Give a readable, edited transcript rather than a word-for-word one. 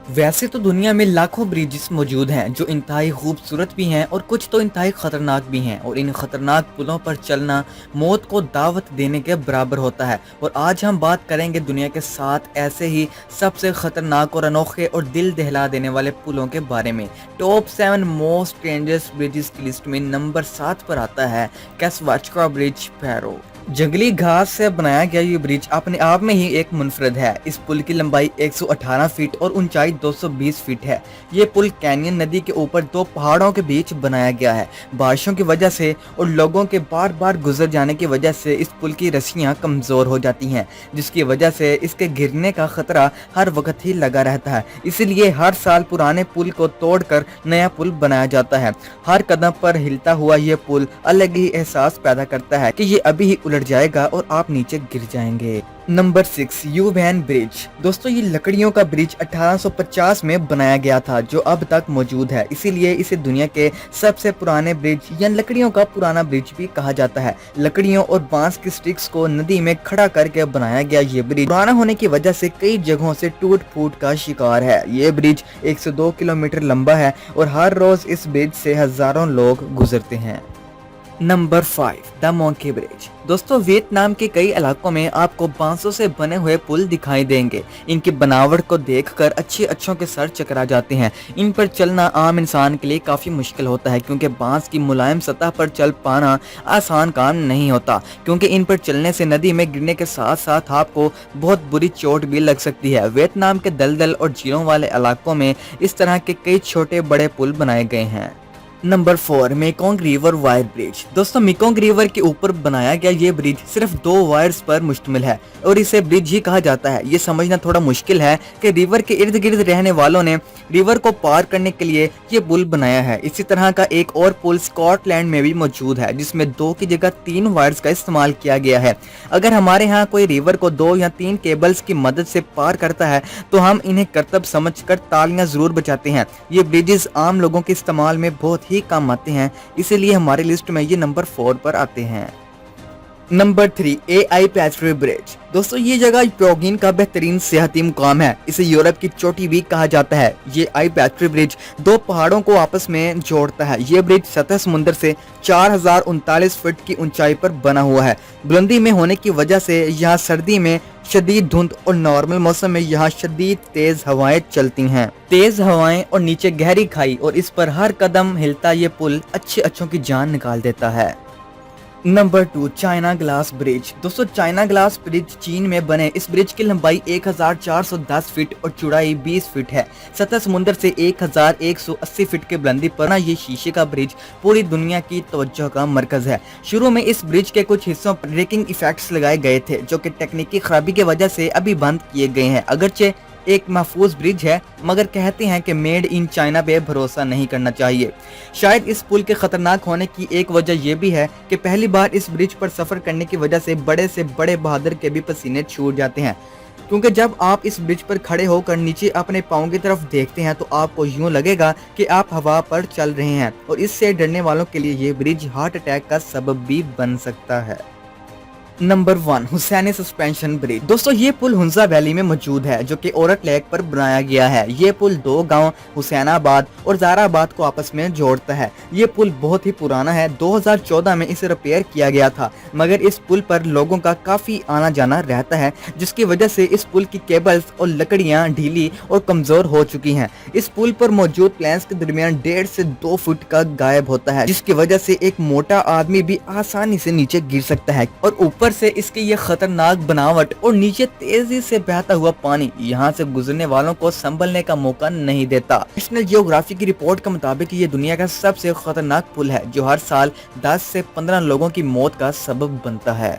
वैसे तो दुनिया में लाखों ब्रिजेस मौजूद हैं जो इंतहाई खूबसूरत भी हैं और कुछ तो इंतहाई खतरनाक भी हैं, और इन खतरनाक पुलों पर चलना मौत को दावत देने के बराबर होता है। और आज हम बात करेंगे दुनिया के 7 ऐसे ही सबसे खतरनाक और अनोखे और दिल दहला देने वाले पुलों के बारे में। टॉप 7 मोस्ट डेंजरस ब्रिजेस की लिस्ट में नंबर 7 पर आता है कैस्वाचका ब्रिज, पेरू। जंगली घास से बनाया गया ये ब्रिज अपने आप में ही एक मुनफरद है। इस पुल की लंबाई 118 फीट और ऊंचाई 220 फीट है। ये पुल कैनियन नदी के ऊपर 2 पहाड़ों के बीच बनाया गया है। बारिशों की वजह से और लोगों के बार बार गुजर जाने की वजह से इस पुल की रस्सियां कमजोर हो जाती हैं, जिसकी वजह से इसके गिरने का खतरा हर वक्त ही लगा रहता है। इसीलिए हर साल पुराने पुल को तोड़कर नया पुल बनाया जाता है। हर कदम पर हिलता हुआ ये पुल अलग ही एहसास पैदा करता है कि ये अभी ही उलट जाएगा और आप नीचे गिर जाएंगे। Number 6, you when bridge. दोस्तों, ये लकड़ियों का ब्रिज 1850 में बनाया गया था जो अब तक मौजूद है, इसीलिए इसे दुनिया के सबसे पुराने ब्रिज या लकड़ियों का पुराना ब्रिज भी कहा जाता है। लकड़ियों और बांस की स्टिक्स को नदी में खड़ा करके बनाया गया ये ब्रिज पुराना होने की वजह से कई जगहों से टूट फूट का शिकार है। ये ब्रिज 102 किलोमीटर लंबा है और हर रोज इस ब्रिज से हजारों लोग गुजरते हैं। Number 5, the monkey bridge. दोस्तों, वियतनाम के कई इलाकों में आपको बांसों से बने हुए पुल दिखाई देंगे। इनकी बनावट को देखकर अच्छों के सर चकरा जाते हैं। इन पर चलना आम इंसान के लिए काफ़ी मुश्किल होता है, क्योंकि बांस की मुलायम सतह पर चल पाना आसान काम नहीं होता, क्योंकि इन पर चलने से नदी में गिरने के साथ साथ आपको बहुत बुरी चोट भी लग सकती है। वियतनाम के दलदल और झीलों वाले इलाकों में इस तरह के कई छोटे बड़े पुल बनाए गए हैं। Number 4, Mekong river wire bridge. दोस्तों, मेकोंग रिवर के ऊपर बनाया गया ये ब्रिज सिर्फ 2 वायर्स पर मुश्तमिल है और इसे ब्रिज ही कहा जाता है। ये समझना थोड़ा मुश्किल है कि रिवर के इर्द गिर्द रहने वालों ने रिवर को पार करने के लिए ये पुल बनाया है। इसी तरह का एक और पुल स्कॉटलैंड में भी मौजूद है, जिसमें 2 की जगह 3 वायर्स का इस्तेमाल किया गया है। अगर हमारे यहाँ कोई रिवर को 2 या 3 केबल्स की मदद से पार करता है तो हम इन्हें करतब समझकर तालियां जरूर बजाते हैं। ये ब्रिजेस आम लोगों के इस्तेमाल में बहुत ही काम आते हैं, इसीलिए हमारी लिस्ट में ये नंबर 4 पर आते हैं। नंबर 3, एआई पैचवे ब्रिज। दोस्तों, ये जगह प्योगिन का बेहतरीन सियाहती मुकाम है। इसे यूरोप की चोटी भी कहा जाता है। ये आई पैचवे ब्रिज 2 पहाड़ों को आपस में जोड़ता है। ये ब्रिज सतह समुद्र से 4039 फीट की ऊंचाई पर बना हुआ है। बुलंदी में होने की वजह से यहाँ सर्दी में शदीद धुंध और नॉर्मल मौसम में यहाँ शदीद तेज हवाएं चलती हैं। तेज हवाएं और नीचे गहरी खाई, और इस पर हर कदम हिलता ये पुल अच्छों की जान निकाल देता है। Number 2, China glass bridge. दोस्तों, चाइना ग्लास ब्रिज चीन में बने इस ब्रिज की लंबाई 1410 फीट और चौड़ाई 20 फीट है। सतह समुद्र से 1180 फीट की बुलंदी पर ये शीशे का ब्रिज पूरी दुनिया की तवज्जो का मरकज है। शुरू में इस ब्रिज के कुछ हिस्सों पर ब्रेकिंग इफेक्ट्स लगाए गए थे, जो कि तकनीकी खराबी की वजह से अभी बंद किए गए हैं। अगरचे एक महफूज ब्रिज है, मगर कहते हैं कि मेड इन चाइना पे भरोसा नहीं करना चाहिए। शायद इस पुल के खतरनाक होने की एक वजह यह भी है कि पहली बार इस ब्रिज पर सफर करने की वजह से बड़े से बड़े बहादुर के भी पसीने छूट जाते हैं, क्योंकि जब आप इस ब्रिज पर खड़े होकर नीचे अपने पाँव की तरफ देखते हैं तो आपको यूं लगेगा कि आप हवा पर चल रहे हैं, और इससे डरने वालों के लिए ये ब्रिज हार्ट अटैक का सबब भी बन सकता है। Number 1, Hussaini suspension bridge. दोस्तों, ये पुल हुंजा वैली में मौजूद है, जो कि औरत लेक पर बनाया गया है। ये पुल 2 गांव हुसैनाबाद और जाराबाद को आपस में जोड़ता है। ये पुल बहुत ही पुराना है। 2014 में इसे रिपेयर किया गया था, मगर इस पुल पर लोगों का काफी आना जाना रहता है, जिसकी वजह से इस पुल की केबल्स और लकड़ियां ढीली और कमजोर हो चुकी हैं। इस पुल पर मौजूद प्लेन्स के दरमियान 1.5 से 2 फुट का गायब होता है, जिसकी वजह से एक मोटा आदमी भी आसानी से नीचे गिर सकता है। और ऊपर से इसकी ये खतरनाक बनावट और नीचे तेजी से बहता हुआ पानी यहाँ से गुजरने वालों को संभलने का मौका नहीं देता। नेशनल जियोग्राफी की रिपोर्ट के मुताबिक ये दुनिया का सबसे खतरनाक पुल है, जो हर साल 10 से 15 लोगों की मौत का सबब बनता है।